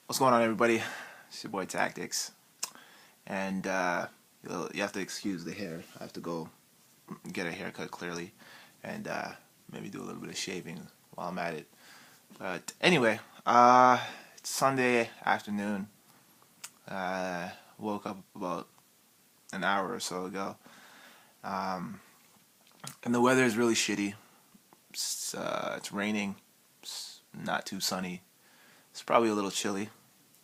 What's going on, everybody? It's your boy Tactics, and you have to excuse the hair. I have to go get a haircut clearly, and maybe do a little bit of shaving while I'm at it. But anyway, it's Sunday afternoon. Woke up about an hour or so ago, um, and the weather is really shitty. It's raining. It's not too sunny. It's probably a little chilly.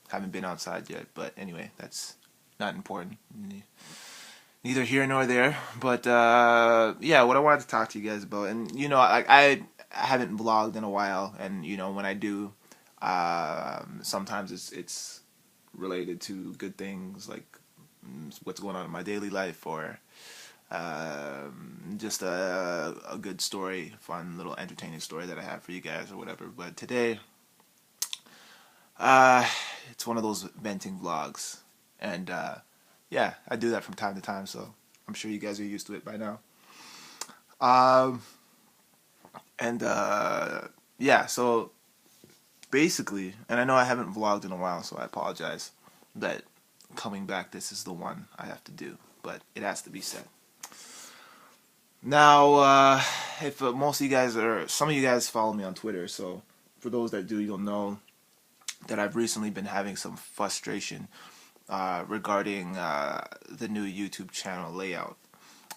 Haven't been outside yet, but anyway, that's not important. Neither here nor there. But yeah, what I wanted to talk to you guys about, and I haven't vlogged in a while, and when I do, sometimes it's related to good things like what's going on in my daily life, or just a good story, fun little entertaining story that I have for you guys or whatever. But today, uh, it's one of those venting vlogs, and yeah, I do that from time to time, so I'm sure you guys are used to it by now. Um, and yeah, so basically, and I know I haven't vlogged in a while, so I apologize that coming back, this is the one I have to do, but it has to be said. Now, if most of you guys some of you guys follow me on Twitter, so for those that do, you'll know that I've recently been having some frustration regarding the new YouTube channel layout.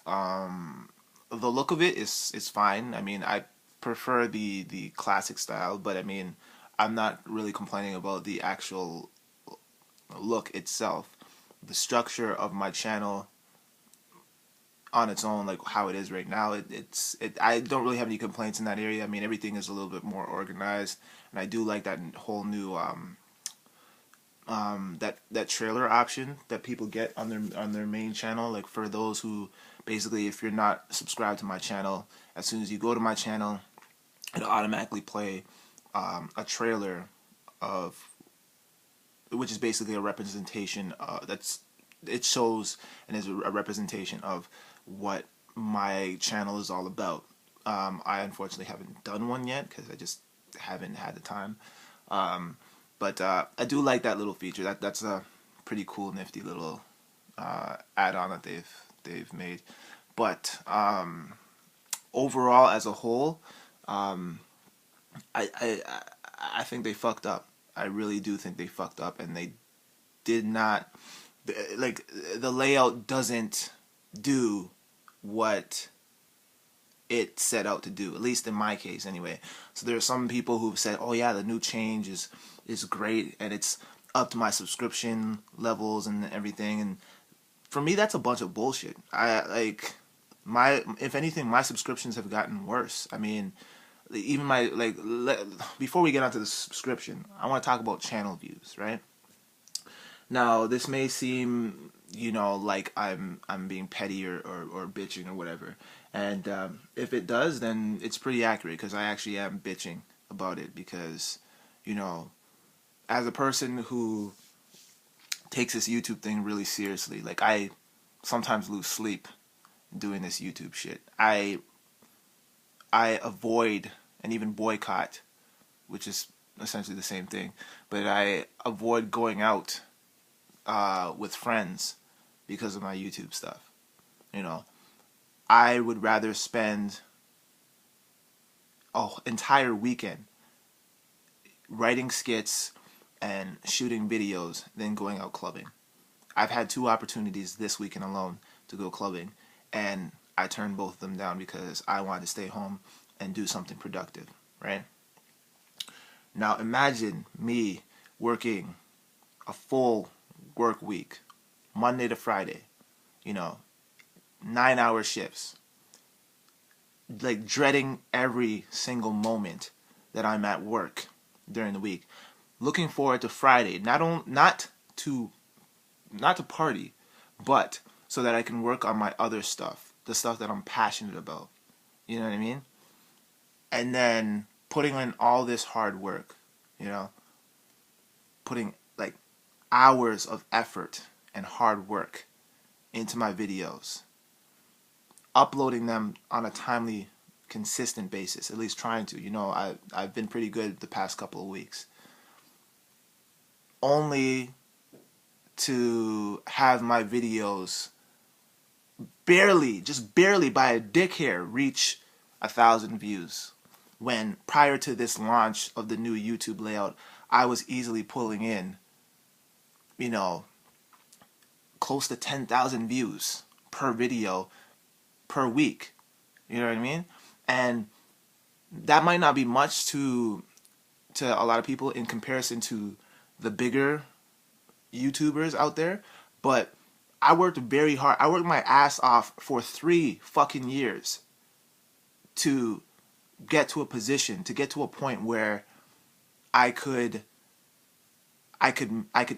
The look of it is fine. I mean, I prefer the classic style, but I mean, I'm not really complaining about the actual look itself. The structure of my channel on its own, like how it is right now, I don't really have any complaints in that area. I mean, everything is a little bit more organized, and I do like that whole new that trailer option that people get on their main channel. Like, for those who basically, if you're not subscribed to my channel, as soon as you go to my channel, it'll automatically play a trailer of, which is basically a representation it shows and is a representation of what my channel is all about. I unfortunately haven't done one yet because I just haven't had the time. But I do like that little feature. That's a pretty cool, nifty little add-on that they've made. But overall, as a whole, I, I I think they fucked up. I really do think they fucked up, and they did not, like, the layout doesn't do what it set out to do, at least in my case anyway. So there are some people who've said, oh yeah, the new change is great, and it's up to my subscription levels and everything. And for me, that's a bunch of bullshit. If anything, my subscriptions have gotten worse. I mean, even before we get onto the subscription, I want to talk about channel views, right? Now, this may seem, like I'm being petty or bitching or whatever. And if it does, then it's pretty accurate, because I actually am bitching about it, because, as a person who takes this YouTube thing really seriously, like, I sometimes lose sleep doing this YouTube shit. I avoid and even boycott, which is essentially the same thing, but I avoid going out with friends because of my YouTube stuff. I would rather spend an entire weekend writing skits and shooting videos than going out clubbing. I've had 2 opportunities this weekend alone to go clubbing, and I turned both of them down because I wanted to stay home and do something productive, right? Now imagine me working a full work week, Monday to Friday, 9-hour shifts, like dreading every single moment that I'm at work during the week, looking forward to Friday, not to party, but so that I can work on my other stuff, the stuff that I'm passionate about. You know what I mean? And then putting in all this hard work, putting like hours of effort and hard work into my videos, uploading them on a timely, consistent basis, at least trying to. I've been pretty good the past couple of weeks. only to have my videos barely, just barely by a dick hair, reach 1,000 views. When prior to this launch of the new YouTube layout, I was easily pulling in, you know, close to 10,000 views per video per week. You know what I mean? And that might not be much to a lot of people in comparison to the bigger YouTubers out there, but I worked very hard. I worked my ass off for 3 fucking years to get to a position, to get to a point where I could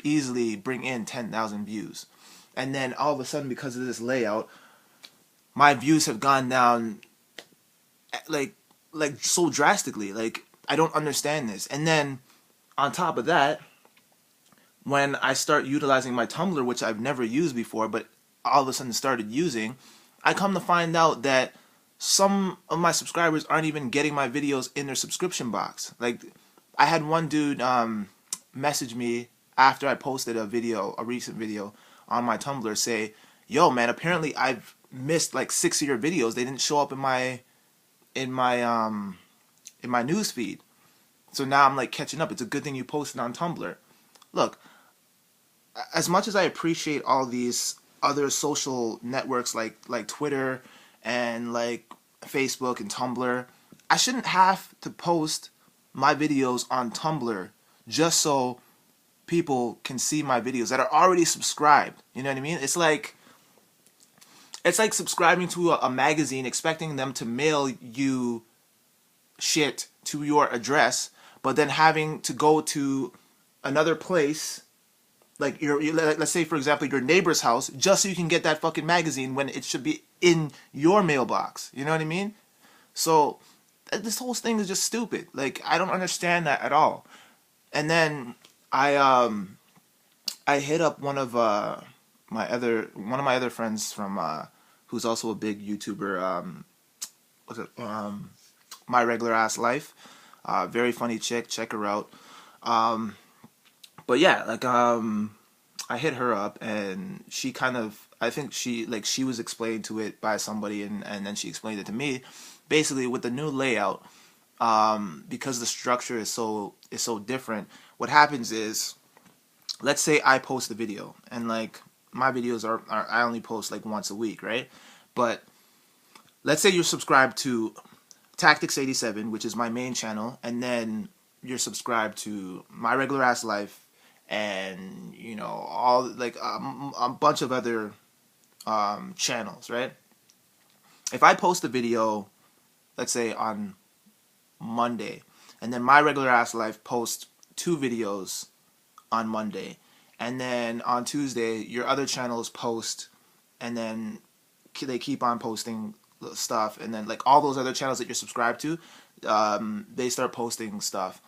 easily bring in 10,000 views. And then all of a sudden, because of this layout, my views have gone down like so drastically. Like, I don't understand this. And then on top of that, when I start utilizing my Tumblr, which I've never used before, but all of a sudden started using, I come to find out that some of my subscribers aren't even getting my videos in their subscription box. Like, I had one dude message me after I posted a recent video on my Tumblr, say, "Yo, man, apparently I've missed like 6 of your videos. They didn't show up in my news feed. So now I'm like catching up. It's a good thing you posted on Tumblr." Look, as much as I appreciate all these other social networks like Twitter and like Facebook and Tumblr, I shouldn't have to post my videos on Tumblr just so people can see my videos that are already subscribed. You know what I mean? It's like subscribing to a magazine, expecting them to mail you shit to your address, but then having to go to another place, like let's say, for example, your neighbor's house, just so you can get that fucking magazine when it should be in your mailbox. You know what I mean? So this whole thing is just stupid. Like, I don't understand that at all. And then I hit up one of my other friends from who's also a big YouTuber. My Regular Ass Life. Very funny chick. Check her out. But yeah, like I hit her up, and she kind of, I think she was explained to it by somebody, and then she explained it to me. Basically, with the new layout, because the structure is so different, what happens is, let's say I post a video, and like my videos are I only post like once a week, right? But let's say you're subscribed to Tactics 87, which is my main channel, and then you're subscribed to My Regular Ass Life, and you know, all like a bunch of other channels, right? If I post a video, let's say on Monday, and then My Regular Ass Life posts 2 videos on Monday, and then on Tuesday your other channels post, and then they keep on posting stuff, and then like all those other channels that you're subscribed to, they start posting stuff.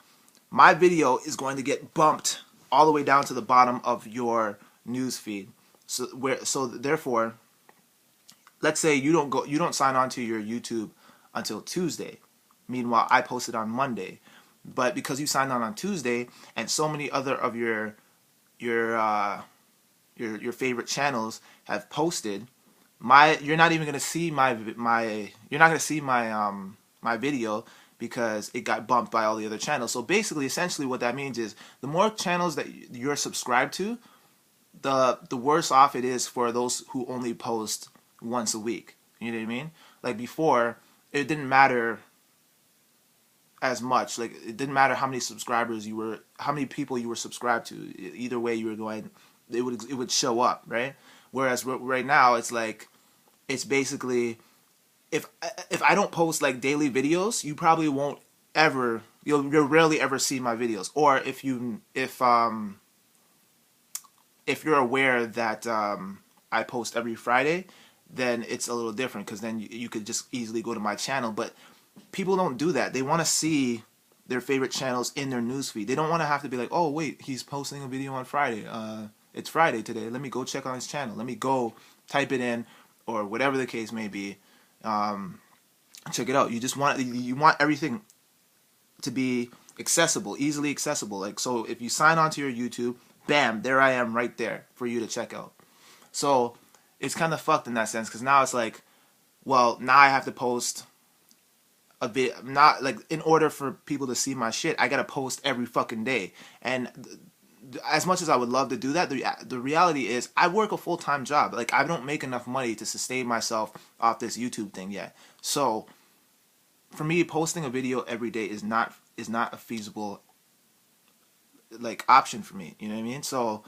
My video is going to get bumped all the way down to the bottom of your news feed. So therefore, let's say you don't sign on to your YouTube until Tuesday. Meanwhile, I posted on Monday, but because you signed on Tuesday, and so many other of your favorite channels have posted, you're not even gonna see my video because it got bumped by all the other channels. So basically, essentially, what that means is the more channels that you're subscribed to, the worse off it is for those who only post once a week. You know what I mean? Like before, it didn't matter as much. Like, it didn't matter how many subscribers how many people you were subscribed to. Either way you were going, it would show up, right? Whereas right now, it's like, it's basically, if I don't post like daily videos, you probably won't ever, you'll rarely ever see my videos. Or if you're aware that I post every Friday, then it's a little different, because then you could just easily go to my channel. But people don't do that. They want to see their favorite channels in their newsfeed. They don't want to have to be like, oh wait, he's posting a video on Friday. It's Friday today. Let me go check on his channel. Let me go type it in, or whatever the case may be. Check it out. You want everything to be accessible, easily accessible. Like, so if you sign on to your YouTube, bam, there I am right there for you to check out. So it's kind of fucked in that sense, because now it's like, well, now I have to post a bit, not like, in order for people to see my shit, I gotta post every fucking day. And as much as I would love to do that, the reality is I work a full-time job. Like, I don't make enough money to sustain myself off this YouTube thing yet. So for me, posting a video every day is not a feasible, like, option for me. You know what I mean? So,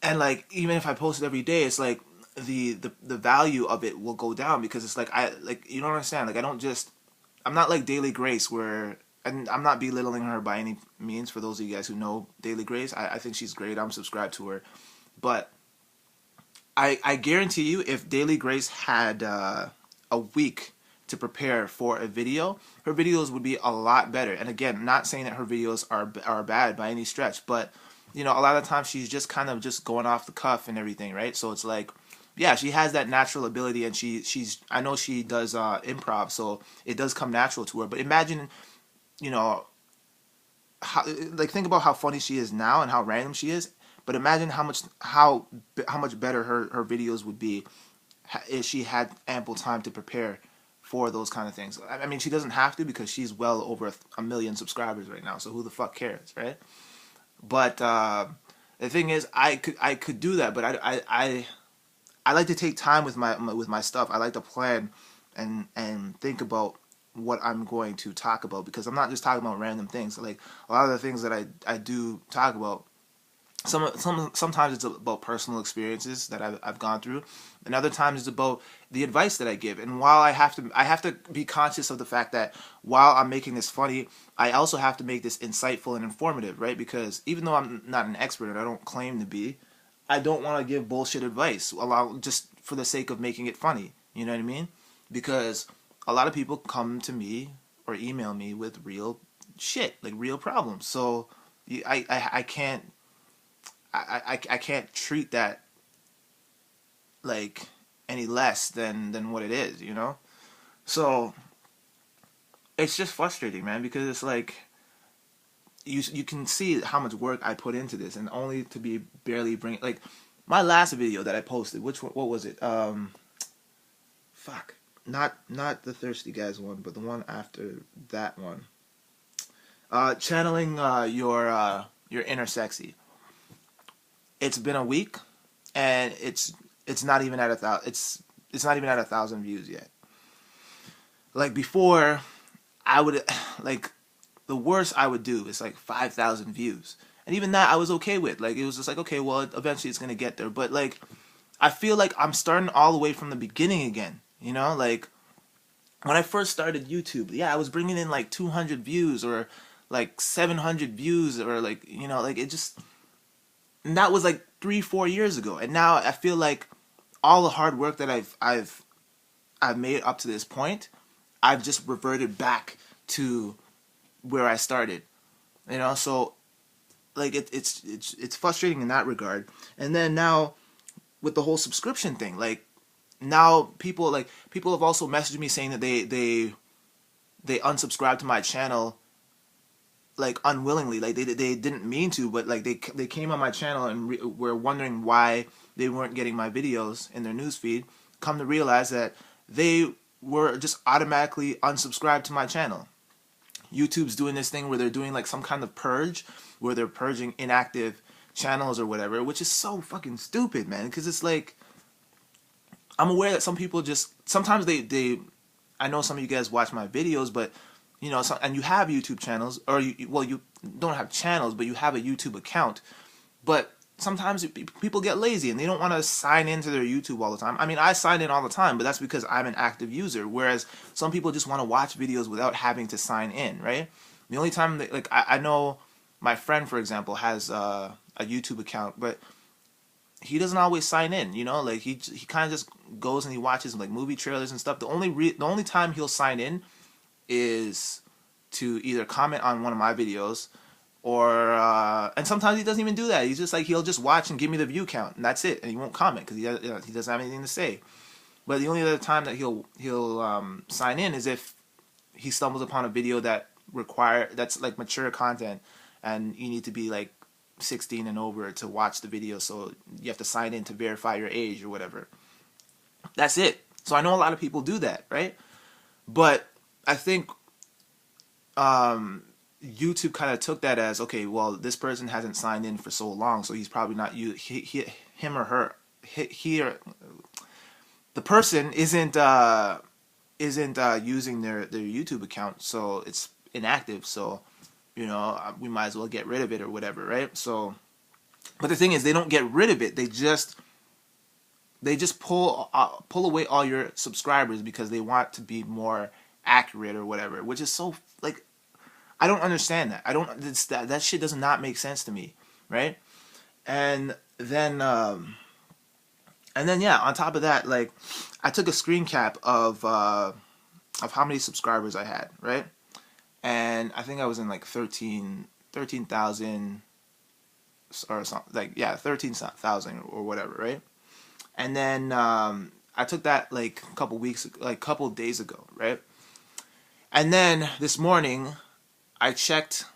and like, even if I post it every day, it's like the value of it will go down, because it's like, you don't understand. Like, I'm not like Daily Grace, where, and I'm not belittling her by any means, for those of you guys who know Daily Grace. I think she's great. I'm subscribed to her. But I guarantee you, if Daily Grace had a week to prepare for a video, her videos would be a lot better. And again, not saying that her videos are bad by any stretch, but you know, a lot of times she's just kind of just going off the cuff and everything, right? So it's like, yeah, she has that natural ability, and she's I know she does improv, so it does come natural to her. But imagine, you know, think about how funny she is now and how random she is. But imagine how much better her videos would be if she had ample time to prepare for those kind of things. I mean, she doesn't have to, because she's well over a million subscribers right now. So who the fuck cares, right? But the thing is, I could do that, but I like to take time with my stuff. I like to plan and think about what I'm going to talk about, because I'm not just talking about random things. Like, a lot of the things that I do talk about, sometimes it's about personal experiences that I've gone through, and other times it's about the advice that I give. And while I have to be conscious of the fact that while I'm making this funny, I also have to make this insightful and informative, right? Because even though I'm not an expert, and I don't claim to be, I don't want to give bullshit advice just for the sake of making it funny. You know what I mean? Because a lot of people come to me or email me with real shit, like real problems. So I can't treat that like any less than what it is, you know? So it's just frustrating, man, because it's like you can see how much work I put into this, and only to be barely like my last video that I posted, what was it? Fuck. Not the Thirsty Guys one, but the one after that one. Channeling your inner sexy. It's been a week, and it's not even at 1,000. It's not even at 1,000 views yet. Like, before, I would, like, the worst I would do is like 5,000 views, and even that I was okay with. Like, it was just like, okay, well, eventually it's gonna get there. But like, I feel like I'm starting all the way from the beginning again. You know, like, when I first started YouTube, yeah, I was bringing in like 200 views or like 700 views, or like, you know, like, it just, and that was like 3-4 years ago. And now I feel like all the hard work that I've made up to this point, I've just reverted back to where I started. You know, so like, it's frustrating in that regard. And then now with the whole subscription thing, like, now people have also messaged me saying that they unsubscribed to my channel, like, unwillingly. Like, they didn't mean to, but like, they came on my channel and were wondering why they weren't getting my videos in their newsfeed. Come to realize that they were just automatically unsubscribed to my channel. YouTube's doing this thing where they're doing like some kind of purge, where they're purging inactive channels or whatever, which is so fucking stupid, man. Because it's like, I'm aware that some people just, sometimes they I know some of you guys watch my videos, but you know, and you have YouTube channels, or you don't have channels, but you have a YouTube account. But sometimes people get lazy and they don't want to sign into their YouTube all the time. I mean, I sign in all the time, but that's because I'm an active user. Whereas some people just want to watch videos without having to sign in, right? The only time that, like, I know my friend, for example, has a YouTube account, but he doesn't always sign in, you know? Like, he kind of just goes and he watches like movie trailers and stuff. The only time he'll sign in is to either comment on one of my videos, or and sometimes he doesn't even do that. He's just like, he'll just watch and give me the view count, and that's it. And he won't comment because he doesn't have anything to say. But the only other time that he'll sign in is if he stumbles upon a video that's like mature content, and you need to be like 16 and over to watch the video, so you have to sign in to verify your age or whatever. That's it. So I know a lot of people do that, right? But I think YouTube kind of took that as, okay, well, this person hasn't signed in for so long, so he's probably not him or her the person isn't using their YouTube account, so it's inactive. So we might as well get rid of it or whatever, right? So, but the thing is, they don't get rid of it. They just pull away all your subscribers because they want to be more accurate or whatever, which is so, like, I don't understand that. That shit does not make sense to me, right? And then yeah, on top of that, like, I took a screen cap of how many subscribers I had, right? And I think I was in like 13,000 or something, like, yeah, 13,000 or whatever, right? And then I took that like a couple days ago, right? And then this morning I checked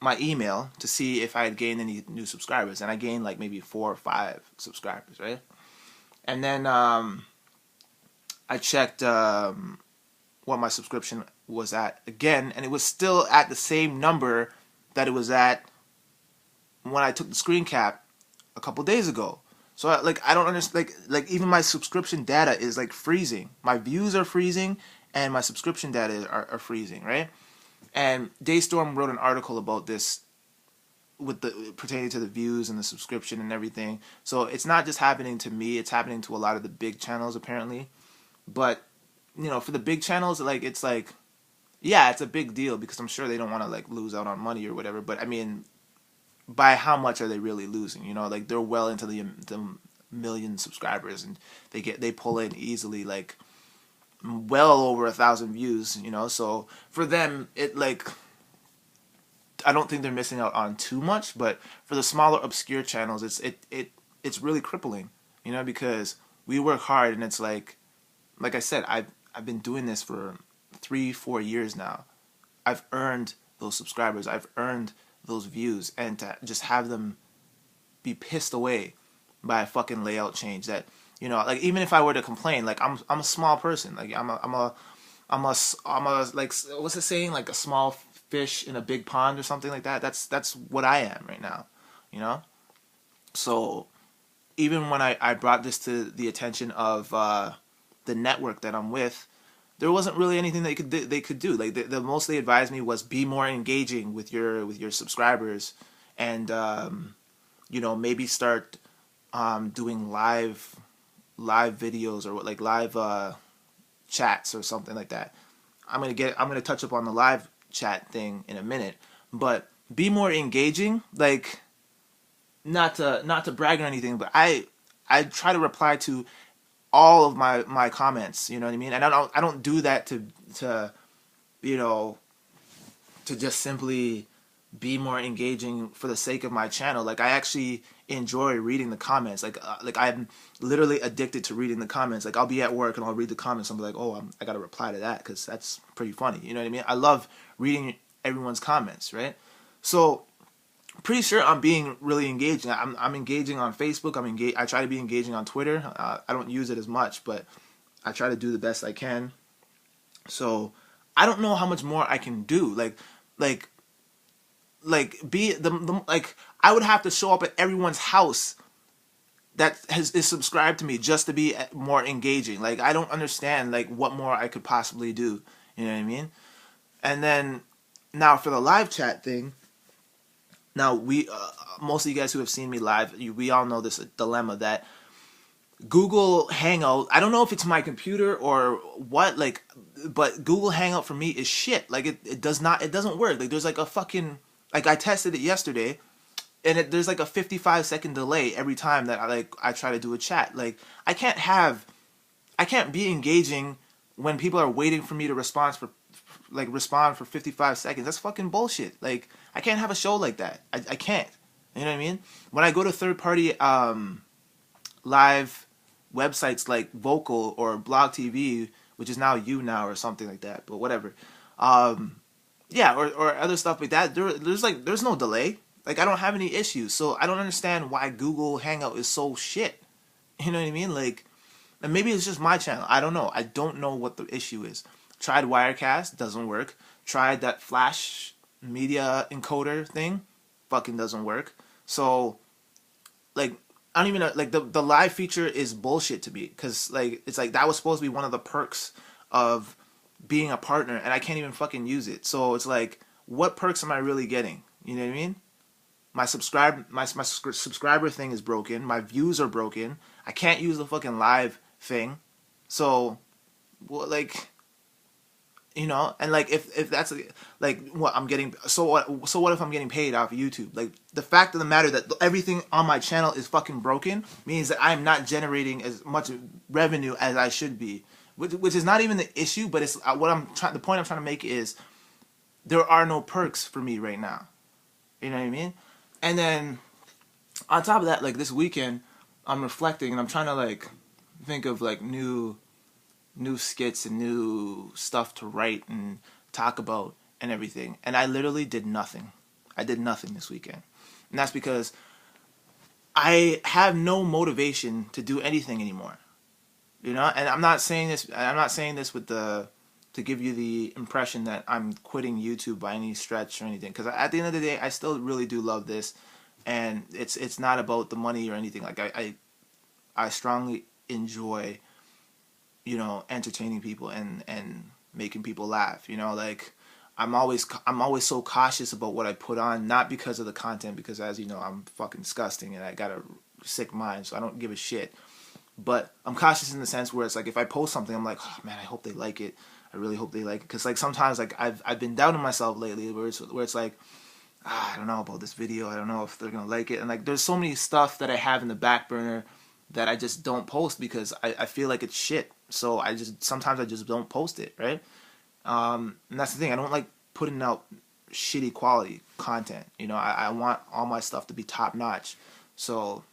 my email to see if I had gained any new subscribers, and I gained like maybe 4 or 5 subscribers, right? And then I checked what my subscription was at again, and it was still at the same number that it was at when I took the screen cap a couple days ago. So I don't understand, like even my subscription data is like freezing. My views are freezing, and my subscription data are freezing, right? And Daystorm wrote an article about this pertaining to the views and the subscription and everything. So it's not just happening to me, it's happening to a lot of the big channels apparently. But for the big channels, like, it's like, yeah, it's a big deal because I'm sure they don't want to like lose out on money or whatever, but I mean, by how much are they really losing? Like, they're well into the million subscribers, and they pull in easily like well over 1,000 views, so for them, it, like, I don't think they're missing out on too much, but for the smaller obscure channels, it's really crippling, because we work hard, and it's like I said, I've been doing this for 3-4 years now. I've earned those subscribers, I've earned those views, and to just have them be pissed away by a fucking layout change that, like, even if I were to complain, like, I'm a small person, like, I'm a like, what's the saying, like a small fish in a big pond or something like that. That's what I am right now, so even when I brought this to the attention of the network that I'm with, there wasn't really anything they could do. Like, the most they advised me was be more engaging with your subscribers, and maybe start doing live videos, or like live chats or something like that. I'm gonna touch up on the live chat thing in a minute, but be more engaging. Like, not to brag or anything, but I try to reply to all of my comments, you know what I mean? And I don't do that to just simply be more engaging for the sake of my channel. Like, I actually enjoy reading the comments. Like I'm literally addicted to reading the comments. Like, I'll be at work and I'll read the comments and I'll be like, oh, I gotta reply to that because that's pretty funny. You know what I mean? I love reading everyone's comments, right? So, pretty sure I'm being really engaging. I'm engaging on Facebook. I try to be engaging on Twitter. I don't use it as much, but I try to do the best I can. So I don't know how much more I can do. Like be the like, I would have to show up at everyone's house that is subscribed to me just to be more engaging. Like, I don't understand like what more I could possibly do. You know what I mean? And then now for the live chat thing. Now, most of you guys who have seen me live, we all know this dilemma that Google Hangout, I don't know if it's my computer or what, like, but Google Hangout for me is shit. Like, it doesn't work. Like, there's like a fucking, like, I tested it yesterday, and there's like a 55-second delay every time that I try to do a chat. Like, I can't be engaging when people are waiting for me to respond for 55 seconds. That's fucking bullshit. Like, I can't have a show like that. I can't. You know what I mean? When I go to third-party live websites like Vocal or Blog TV, which is now YouNow or something like that, but whatever. Yeah, or other stuff like that. There's no delay. Like, I don't have any issues. So I don't understand why Google Hangout is so shit. You know what I mean? Like, and maybe it's just my channel. I don't know. I don't know what the issue is. Tried Wirecast, doesn't work. Tried that Flash media encoder thing, fucking doesn't work. So, like, I don't even know, like, the live feature is bullshit to me, because, like, it's like that was supposed to be one of the perks of being a partner, and I can't even fucking use it. So it's like, what perks am I really getting? You know what I mean? My subscriber thing is broken. My views are broken. I can't use the fucking live thing. So, well, like, you know, and like, if that's like what I'm getting, so what if I'm getting paid off of YouTube? Like, the fact of the matter that everything on my channel is fucking broken means that I'm not generating as much revenue as I should be, which is not even the issue, but it's what I'm trying. The point I'm trying to make is there are no perks for me right now. You know what I mean? And then on top of that, like, this weekend, I'm reflecting and I'm trying to, like, think of, like, new skits and new stuff to write and talk about and everything. And I literally did nothing. I did nothing this weekend. And that's because I have no motivation to do anything anymore. You know? And I'm not saying this with to give you the impression that I'm quitting YouTube by any stretch or anything, because at the end of the day, I still really do love this, and it's not about the money or anything. Like, I strongly enjoy, you know, entertaining people and making people laugh. You know, like, I'm always so cautious about what I put on, not because of the content, because, as you know, I'm fucking disgusting and I got a sick mind, so I don't give a shit. But I'm cautious in the sense where it's like, if I post something, I'm like, oh man, I hope they like it. I really hope they like it, because, like, sometimes, like, I've been doubting myself lately, where it's like, I don't know about this video. I don't know if they're gonna like it, and, like, there's so many stuff that I have in the back burner that I just don't post because I feel like it's shit. So sometimes I just don't post it, right? And that's the thing. I don't like putting out shitty quality content. You know, I want all my stuff to be top notch. So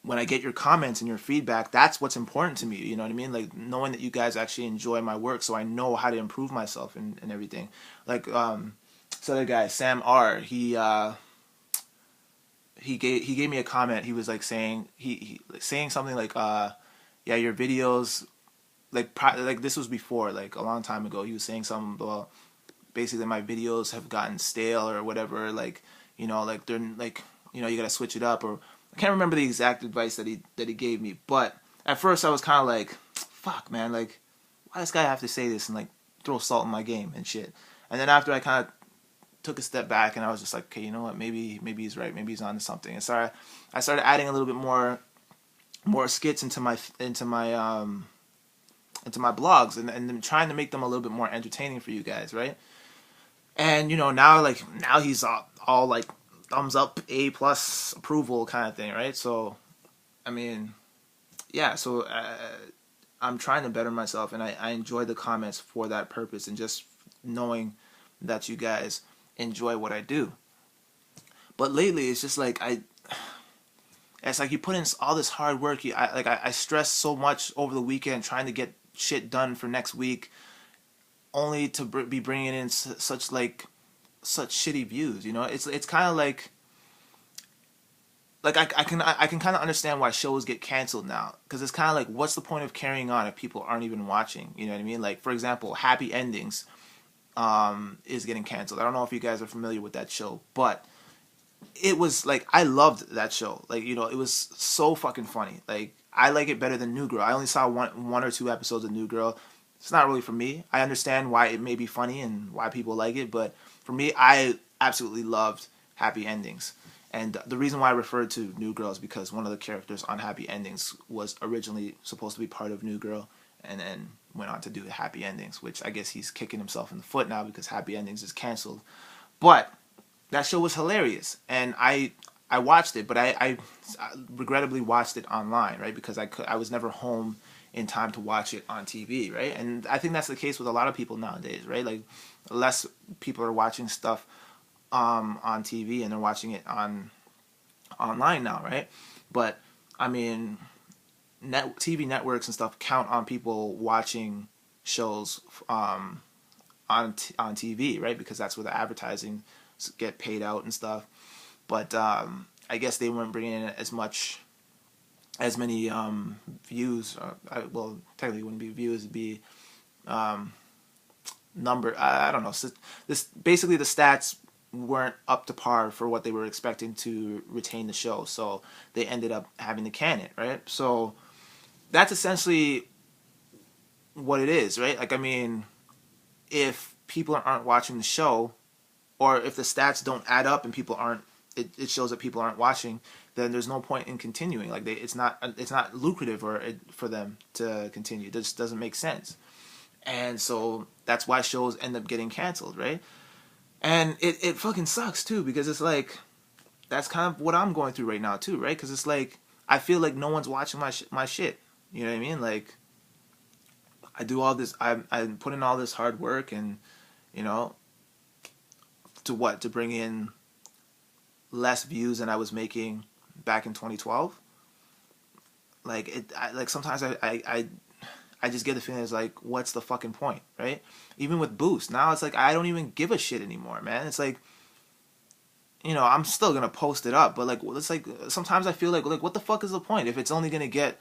when I get your comments and your feedback, that's what's important to me. You know what I mean? Like, knowing that you guys actually enjoy my work, so I know how to improve myself and everything. Like, this other guy, Sam R, he gave me a comment. He was like saying saying something like, yeah, your videos, like this was before, like, a long time ago. He was saying something about basically my videos have gotten stale or whatever. Like, you know, like, they're like, you know, you gotta switch it up, or I can't remember the exact advice that he gave me. But at first I was kind of like, fuck, man, like, why does this guy have to say this and, like, throw salt in my game and shit? And then after I kind of took a step back and I was just like, okay, you know what, maybe he's right, maybe he's onto something. And so I started adding a little bit more skits into my blogs, and trying to make them a little bit more entertaining for you guys, right? And, you know, now he's all like thumbs up, A+ approval kind of thing, right? So, I mean, yeah, so I'm trying to better myself, and I enjoy the comments for that purpose, and just knowing that you guys enjoy what I do. But lately, it's just like, it's like you put in all this hard work. I stress so much over the weekend trying to get shit done for next week, only to be bringing in such shitty views. You know, it's kind of like I can kind of understand why shows get canceled now, because it's kind of like, what's the point of carrying on if people aren't even watching? You know what I mean? Like, for example, Happy Endings is getting canceled. I don't know if you guys are familiar with that show, but it was like, I loved that show. Like, you know, it was so fucking funny. Like, I like it better than New Girl. I only saw one or two episodes of New Girl. It's not really for me. I understand why it may be funny and why people like it, but for me, I absolutely loved Happy Endings. And the reason why I referred to New Girl is because one of the characters on Happy Endings was originally supposed to be part of New Girl, and then went on to do Happy Endings, which I guess he's kicking himself in the foot now because Happy Endings is canceled. But that show was hilarious, and I watched it, but I regrettably watched it online, right? Because I was never home in time to watch it on TV, right? And I think that's the case with a lot of people nowadays, right? Like, less people are watching stuff on TV, and they're watching it online now, right? But I mean, TV networks and stuff count on people watching shows on TV, right? Because that's where the advertising get paid out and stuff. but I guess they weren't bringing in as many views. Well, technically, it wouldn't be views; it'd be number. I don't know. So this basically the stats weren't up to par for what they were expecting to retain the show, so they ended up having to can it, right? So that's essentially what it is, right? Like, I mean, if people aren't watching the show, or if the stats don't add up and people aren't, it shows that people aren't watching, then there's no point in continuing. Like, it's not lucrative for them to continue. It just doesn't make sense. And so that's why shows end up getting canceled, right? And it fucking sucks too, because it's like, that's kind of what I'm going through right now too, right? Because it's like, I feel like no one's watching my shit. You know what I mean? Like, I do all this, I put in all this hard work, and you know, to bring in less views than I was making back in 2012. Like, like sometimes I just get the feeling, it's like, what's the fucking point, right? Even with Boost, now it's like, I don't even give a shit anymore, man. It's like, you know, I'm still gonna post it up, but like, it's like, sometimes I feel like what the fuck is the point if it's only gonna get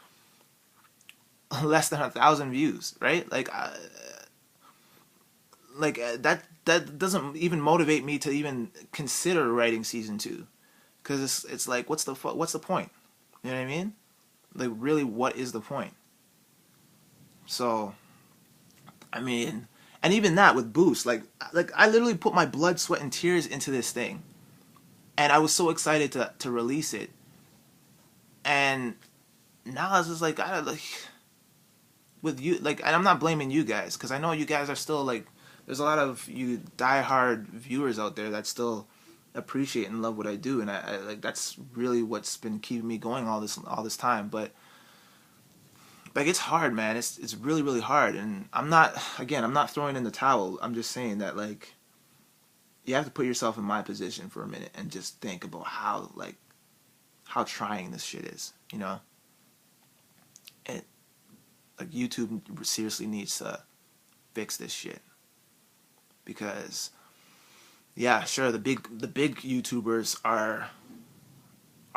less than 1,000 views, right? Like, that doesn't even motivate me to even consider writing season 2, because it's like, what's the point? You know what I mean? Like, really, what is the point? So, I mean, and even that with Boost, like I literally put my blood, sweat, and tears into this thing, and I was so excited to release it, and now it's just like, I like, with you, like, and I'm not blaming you guys, because I know you guys are still like, there's a lot of you diehard viewers out there that still appreciate and love what I do, and I like, that's really what's been keeping me going all this time. But like, it's hard, man. It's really, really hard, and I'm not throwing in the towel. I'm just saying that, like, you have to put yourself in my position for a minute and just think about how trying this shit is, you know? It, like, YouTube seriously needs to fix this shit, because yeah, sure, the big YouTubers are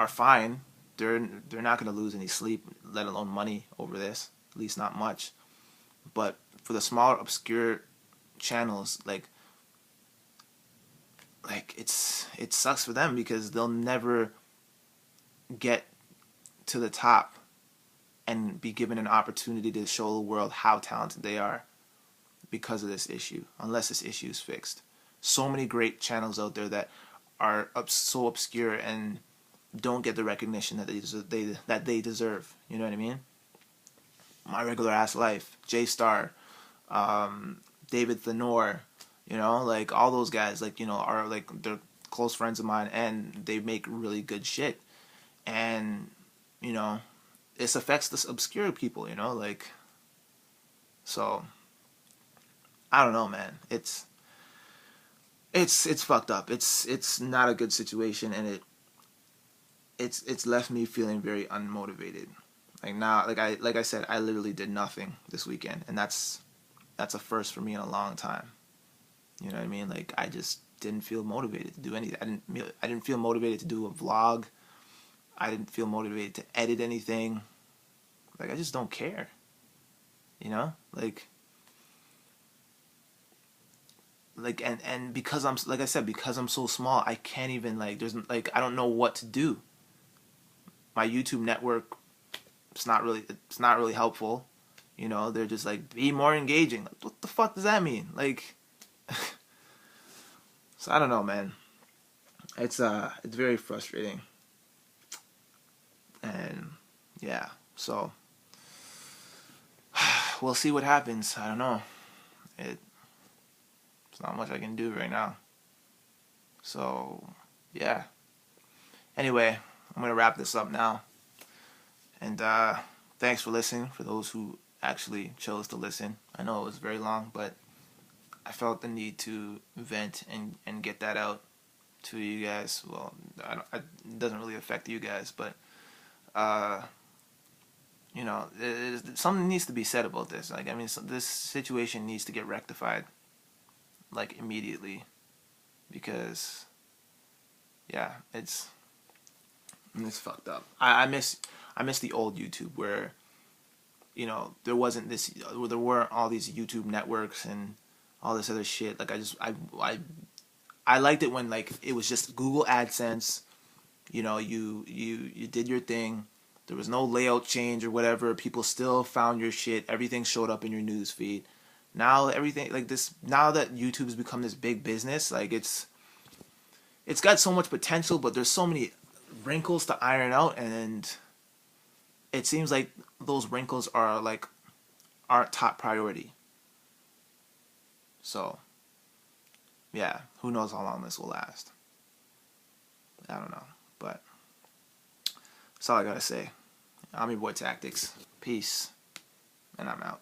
fine. They're not going to lose any sleep, let alone money, over this. At least not much. But for the smaller, obscure channels, like it sucks for them, because they'll never get to the top and be given an opportunity to show the world how talented they are because of this issue, unless this issue is fixed. So many great channels out there that are so obscure and don't get the recognition that they deserve. You know what I mean? My Regular Ass Life, J Star, David Thenor, you know, like, all those guys, like, you know, are like, they're close friends of mine, and they make really good shit. And you know, this affects the obscure people, you know, like, so I don't know, man. It's fucked up. It's not a good situation, and it's left me feeling very unmotivated. Like, now, like I said, I literally did nothing this weekend, and that's a first for me in a long time. You know what I mean? Like, I just didn't feel motivated to do anything. I didn't feel motivated to do a vlog. I didn't feel motivated to edit anything. Like, I just don't care. You know? Like, and because I'm, like I said, because I'm so small, I can't even, like, I don't know what to do. My YouTube network, it's not really helpful. You know, they're just like, be more engaging. Like, what the fuck does that mean? Like, so I don't know, man. It's very frustrating. And yeah, so we'll see what happens. I don't know. There's not much I can do right now. So yeah. Anyway, I'm gonna wrap this up now. And thanks for listening, for those who actually chose to listen. I know it was very long, but I felt the need to vent and get that out to you guys. Well, it doesn't really affect you guys, but you know, something needs to be said about this. Like, I mean, this situation needs to get rectified, like, immediately, because yeah, it's fucked up. I miss the old YouTube where, you know, there wasn't this, there weren't all these YouTube networks and all this other shit. Like I liked it when like it was just Google AdSense. You know, you did your thing. There was no layout change or whatever. People still found your shit. Everything showed up in your news feed. Now everything like this. Now that YouTube has become this big business, like it's got so much potential, but there's so many wrinkles to iron out, and it seems like those wrinkles are like aren't top priority. So yeah, who knows how long this will last? I don't know, but that's all I gotta say. I'm your boy Tactics. Peace, and I'm out.